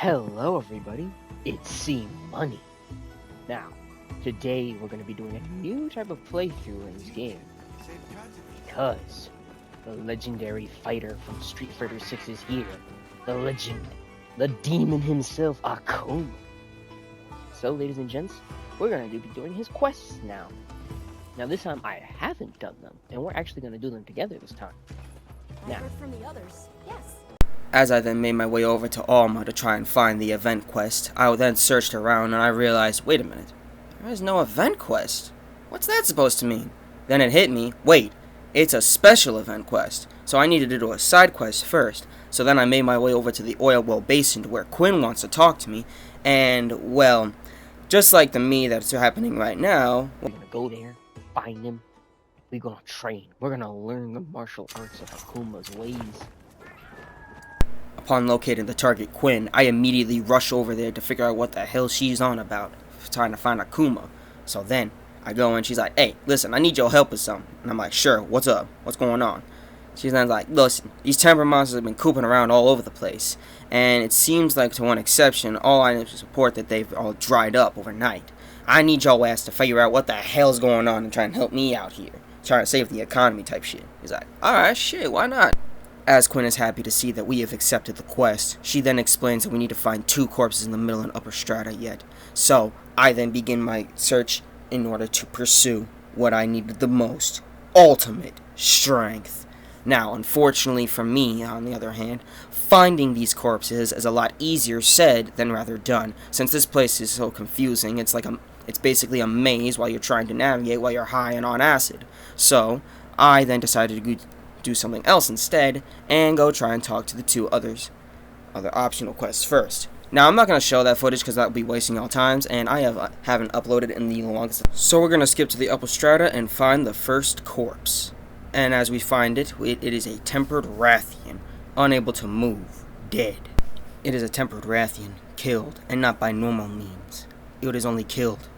Hello everybody, it's C-Money. Now, today we're going to be doing a new type of playthrough in this game, because the legendary fighter from Street Fighter 6 is here. The legend, the demon himself, Akuma. So, ladies and gents, we're going to be doing his quests now. Now this time I haven't done them, and we're actually going to do them together this time. I heard from the others, yes. As I then made my way over to Alma to try and find the event quest, I then searched around and I realized, wait a minute, there is no event quest. What's that supposed to mean? Then it hit me, wait, it's a special event quest, so I needed to do a side quest first. So then I made my way over to the oil well basin to where Quinn wants to talk to me, and, well, just like the me that's happening right now, We're going to go there, find him, we're going to train, we're going to learn the martial arts of Akuma's ways. upon locating the target Quinn, I immediately rush over there to figure out what the hell she's on about, trying to find Akuma. So then, I go and she's like, hey, listen, I need your help with something. And I'm like, sure, what's up? What's going on? She's then like, listen, these temper monsters have been cooping around all over the place. And it seems like, to one exception, all items report that they've all dried up overnight. I need your ass to figure out what the hell's going on and try and help me out here. Trying to save the economy type shit. He's like, alright, shit, why not? As Quinn is happy to see that we have accepted the quest, she then explains that we need to find 2 corpses in the middle and upper strata yet. So, I then begin my search in order to pursue what I needed the most: ultimate strength. Now, unfortunately for me, on the other hand, finding these corpses is a lot easier said than rather done. Since this place is so confusing, it's basically a maze while you're trying to navigate while you're high and on acid. So, I then decided to do something else instead, and go try and talk to the 2 other optional quests first. Now, I'm not going to show that footage because that would be wasting y'all times, and I haven't uploaded in the longest. So we're going to skip to the upper strata and find the first corpse. And as we find it, it is a tempered Rathian, unable to move, dead. It is a tempered Rathian, killed, and not by normal means. It is only killed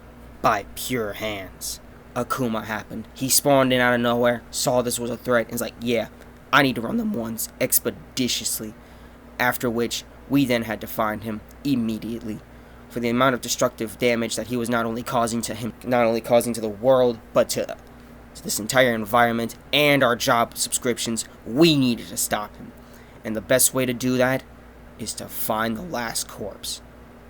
by pure hands. Akuma happened. He spawned in out of nowhere, saw this was a threat, and was like, yeah, I need to run them once, expeditiously. After which, we then had to find him immediately. For the amount of destructive damage that he was not only causing to the world, but to this entire environment and our job subscriptions, we needed to stop him. And the best way to do that is to find the last corpse.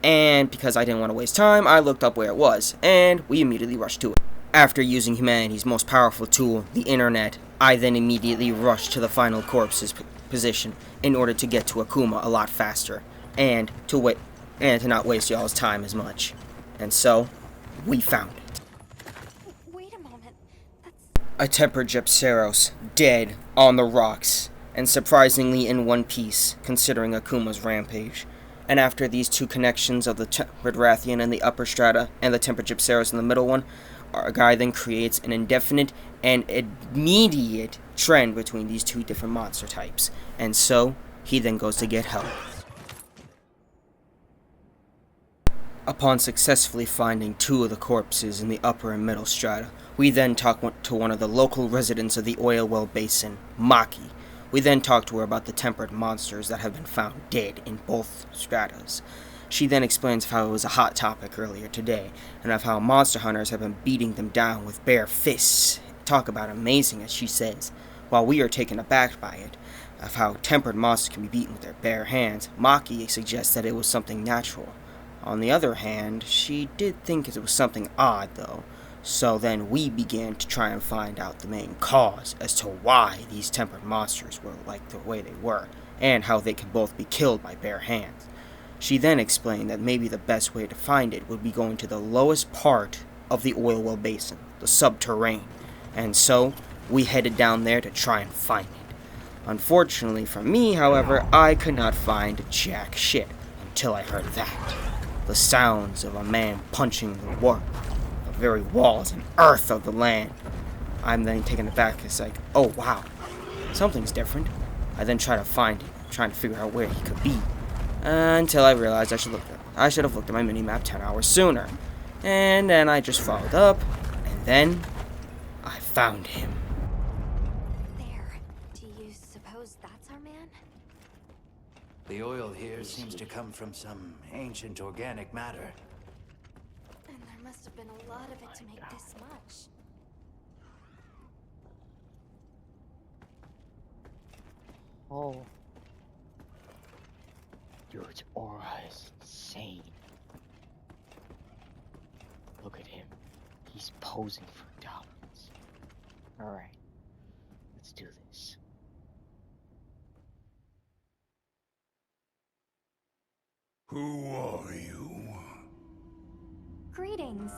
And because I didn't want to waste time, I looked up where it was, and we immediately rushed to it. After using humanity's most powerful tool, the internet, I then immediately rushed to the final corpse's position in order to get to Akuma a lot faster, and to not waste y'all's time as much. And so, we found it. Wait a moment, A tempered Gypceros, dead, on the rocks, and surprisingly in one piece, considering Akuma's rampage. And after these 2 connections of the tempered Rathian in the upper strata, and the tempered Gypceros in the middle one, our guy then creates an indefinite and immediate trend between these 2 different monster types. And so, he then goes to get help. Upon successfully finding 2 of the corpses in the upper and middle strata, we then talk to one of the local residents of the oil well basin, Maki. We then talk to her about the tempered monsters that have been found dead in both stratas. She then explains how it was a hot topic earlier today, and of how monster hunters have been beating them down with bare fists. Talk about amazing, as she says. While we are taken aback by it, of how tempered monsters can be beaten with their bare hands, Maki suggests that it was something natural. On the other hand, she did think it was something odd, though. So then we began to try and find out the main cause as to why these tempered monsters were like the way they were, and how they could both be killed by bare hands. She then explained that maybe the best way to find it would be going to the lowest part of the oil well basin, the subterranean, and so we headed down there to try and find it. Unfortunately for me, however, I could not find jack shit until I heard that. The sounds of a man punching the very walls and earth of the land. I'm then taken aback. It's like, oh wow, something's different. I then try to find him, trying to figure out where he could be. Until I realized I should have looked at my mini-map 10 hours sooner. And then I just followed up, and then I found him. there. Do you suppose that's our man? The oil here seems to come from some ancient organic matter. And there must have been a lot of it to make this much. Oh. Dude's aura is insane. Look at him. He's posing for dominance. Alright. Let's do this. Who are you? Greetings.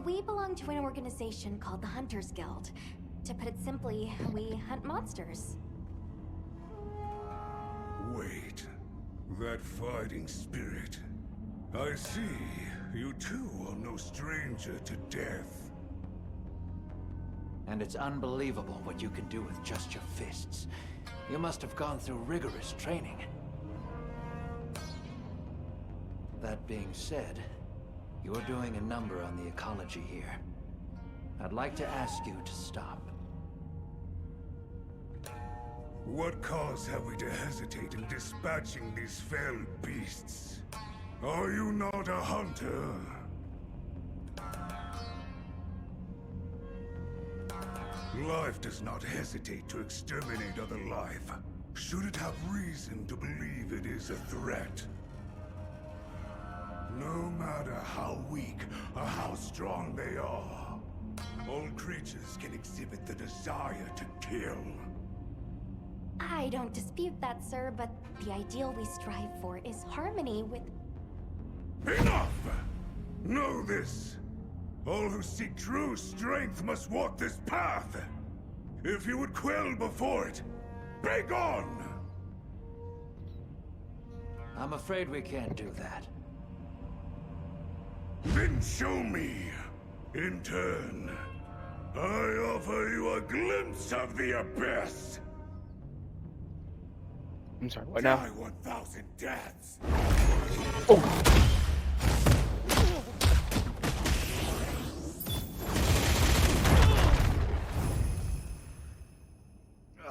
We belong to an organization called the Hunters Guild. To put it simply, we hunt monsters. Wait. That fighting spirit. I see. You too are no stranger to death. And it's unbelievable what you can do with just your fists. You must have gone through rigorous training. That being said, you're doing a number on the ecology here. I'd like to ask you to stop. What cause have we to hesitate in dispatching these fell beasts? Are you not a hunter? Life does not hesitate to exterminate other life. Should it have reason to believe it is a threat? No matter how weak or how strong they are, all creatures can exhibit the desire to kill. I don't dispute that, sir, but the ideal we strive for is harmony with... Enough! Know this! All who seek true strength must walk this path! If you would quail before it, begone! I'm afraid we can't do that. Then show me. In turn, I offer you a glimpse of the abyss! I'm sorry, what now? Die 1,000 deaths! Oh!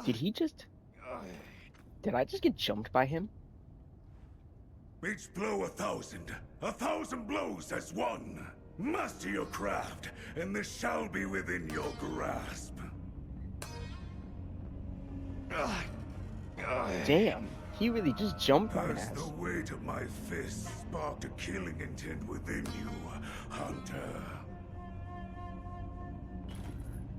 Did he just... Did I just get jumped by him? Each blow 1,000. 1,000 blows as one. Master your craft, and this shall be within your grasp. Damn, he really just jumped my Has ass. the weight of my fist sparked a killing intent within you, Hunter?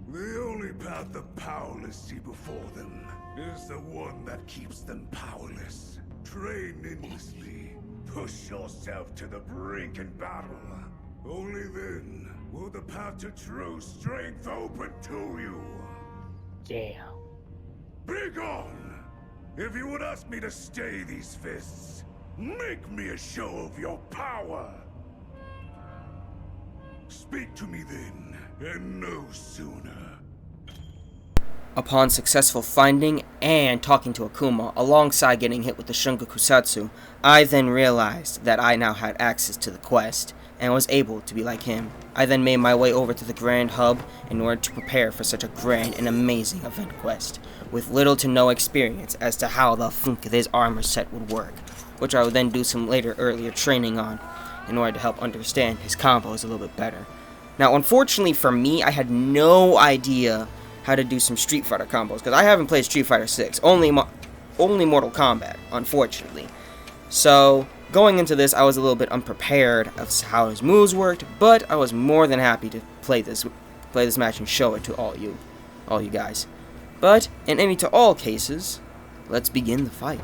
The only path the powerless see before them is the one that keeps them powerless. Train endlessly. Push yourself to the brink in battle. Only then will the path to true strength open to you. Damn. Begone! If you would ask me to stay these fists, make me a show of your power. Speak to me then, and no sooner. Upon successful finding and talking to Akuma, alongside getting hit with the Shungakusatsu, I then realized that I now had access to the quest, and was able to be like him. I then made my way over to the Grand Hub in order to prepare for such a grand and amazing event quest, with little to no experience as to how the funk this armor set would work, which I would then do some earlier training on, in order to help understand his combos a little bit better. Now, unfortunately for me, I had no idea how to do some Street Fighter combos, because I haven't played Street Fighter 6, only Mortal Kombat, unfortunately. So, going into this, I was a little bit unprepared of how his moves worked, but I was more than happy to play this match and show it to all you guys. But, in any to all cases, let's begin the fight.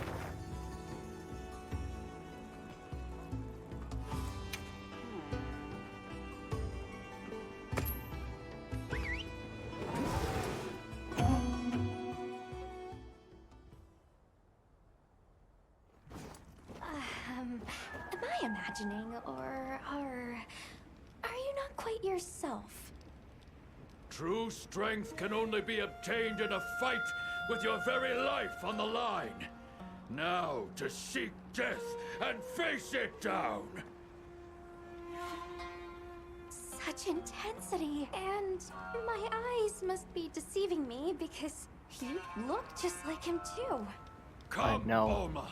Am I imagining, or are you not quite yourself? True strength can only be obtained in a fight with your very life on the line. Now to seek death and face it down. Such intensity, and my eyes must be deceiving me because he looked just like him too. Come, know. Bulma.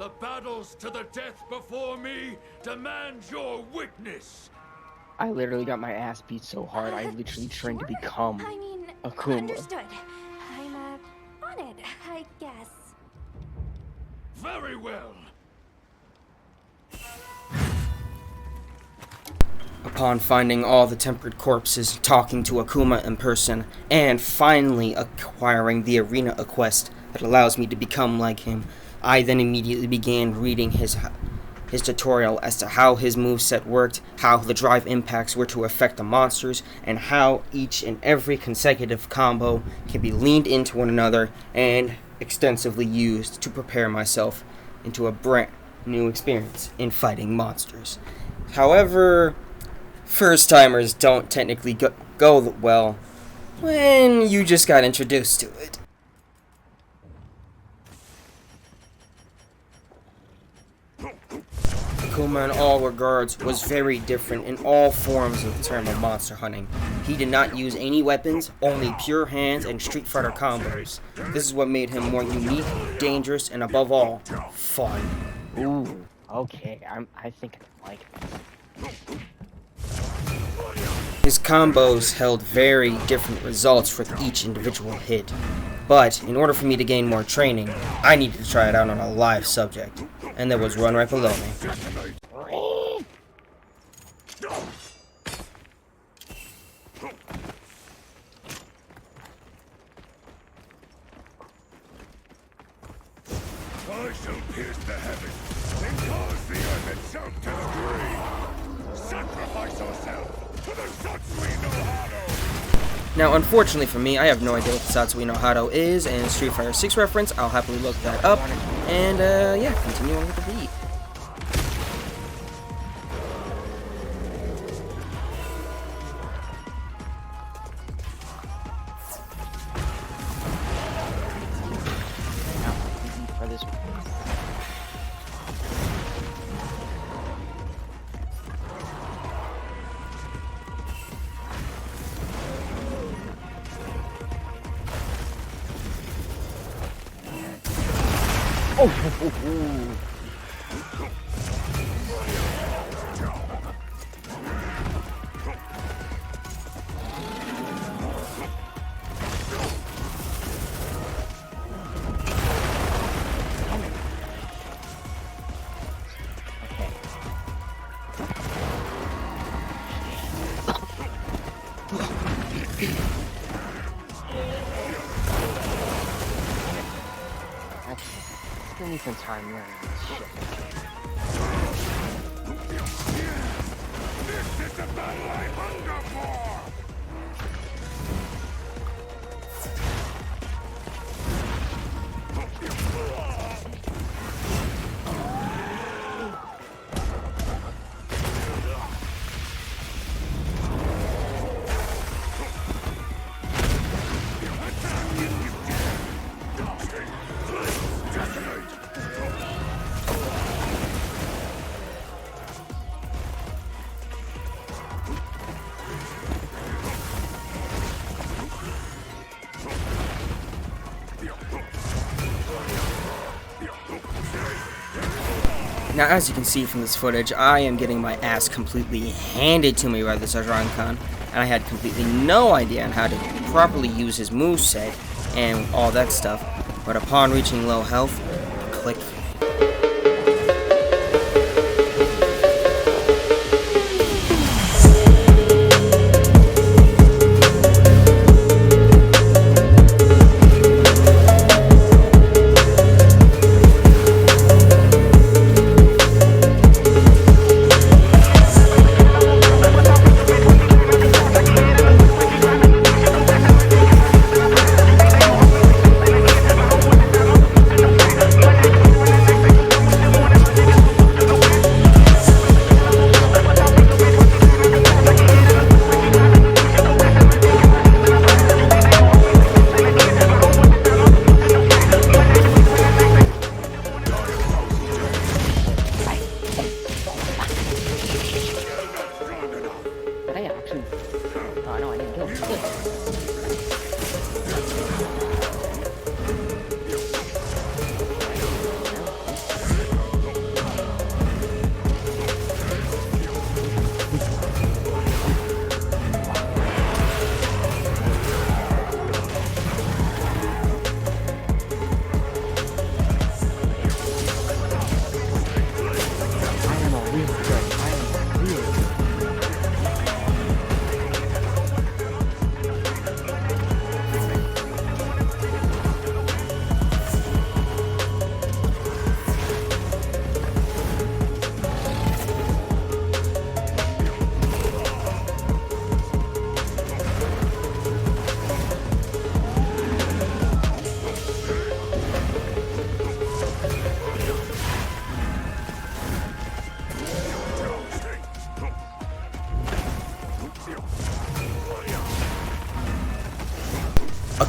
The battles to the death before me demand your witness. I literally got my ass beat so hard, I literally trained to Sure. become I mean, Akuma. understood. I'm, on it, I guess. Very well. Upon finding all the tempered corpses, talking to Akuma in person, and finally acquiring the arena quest that allows me to become like him, I then immediately began reading his tutorial as to how his moveset worked, how the drive impacts were to affect the monsters, and how each and every consecutive combo can be leaned into one another and extensively used to prepare myself into a brand new experience in fighting monsters. However, first-timers don't technically go well when you just got introduced to it. Akuma in all regards was very different in all forms of the term of monster hunting. He did not use any weapons, only pure hands and Street Fighter combos. This is what made him more unique, dangerous, and above all, fun. Ooh, okay, I think I like this. His combos held very different results for each individual hit, but in order for me to gain more training, I needed to try it out on a live subject, and there was one right below me. I shall pierce the heavens and cause the earth itself to scream. Sacrifice yourself to the Satsui no Hado! Now, unfortunately for me, I have no idea what the Satsui no Hado is, and Street Fighter 6 reference, I'll happily look that up, and yeah, continue on with the beat. For this one. Oh, Still need some time learning this shit. This is the battle I hunger for! Now, as you can see from this footage, I am getting my ass completely handed to me by this Khan, and I had completely no idea on how to properly use his moveset and all that stuff, but upon reaching low health, click.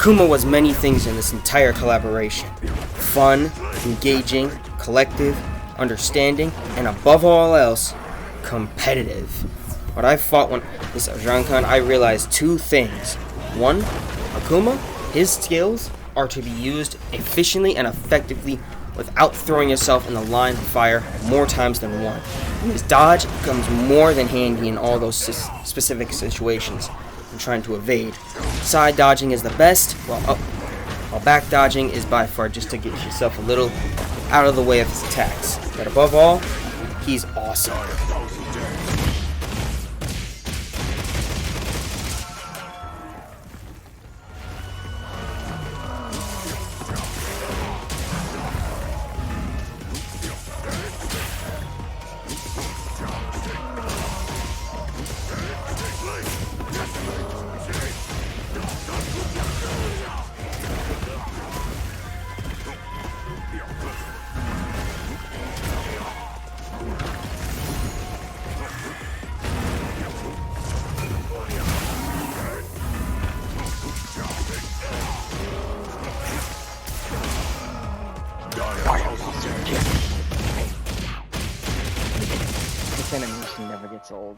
Akuma was many things in this entire collaboration. Fun, engaging, collective, understanding, and above all else, competitive. When I fought this Arjankan, I realized two things. One, Akuma, his skills are to be used efficiently and effectively without throwing yourself in the line of fire more times than one. His dodge comes more than handy in all those specific situations when trying to evade. Side dodging is the best, while back dodging is by far just to get yourself a little out of the way of his attacks. But above all, he's awesome. This animation never gets old.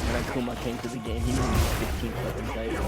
When Akuma came to the game, he was 15 fucking dice.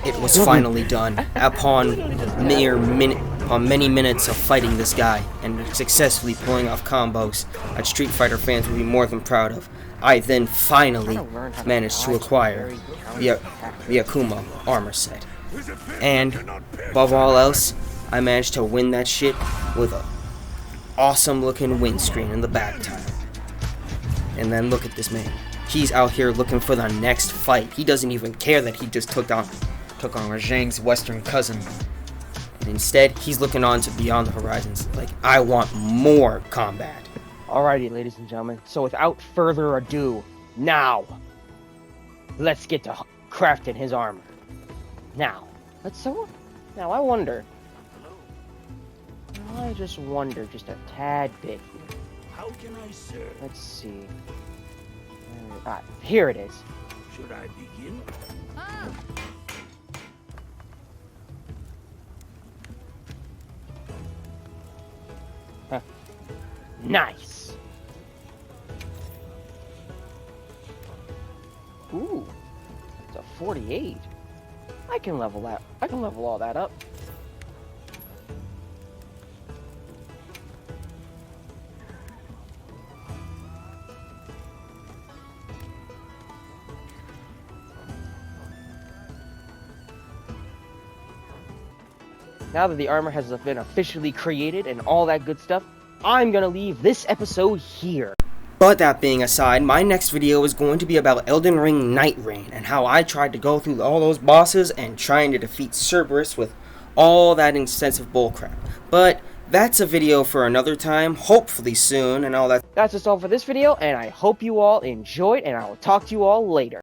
It was finally done, upon many minutes of fighting this guy, and successfully pulling off combos that Street Fighter fans would be more than proud of. I then finally managed to acquire the Akuma armor set. And, above all else, I managed to win that shit with an awesome looking windscreen in the back time. And then look at this man. He's out here looking for the next fight. He doesn't even care that he just took on Rajang's western cousin. And instead, he's looking on to beyond the horizons. Like, I want more combat. Alrighty, ladies and gentlemen. So without further ado, now, let's get to crafting his armor. Now, now I wonder. I just wonder just a tad bit here. How can I serve? Let's see. Here it is. Should I begin? Nice. Ooh, it's a 48. I can level that. I can level all that up. Now that the armor has been officially created and all that good stuff, I'm gonna leave this episode here. But that being aside, my next video is going to be about Elden Ring Night Rain and how I tried to go through all those bosses and trying to defeat Cerberus with all that extensive bullcrap. But that's a video for another time, hopefully soon, and all that. That's just all for this video, and I hope you all enjoyed, and I will talk to you all later.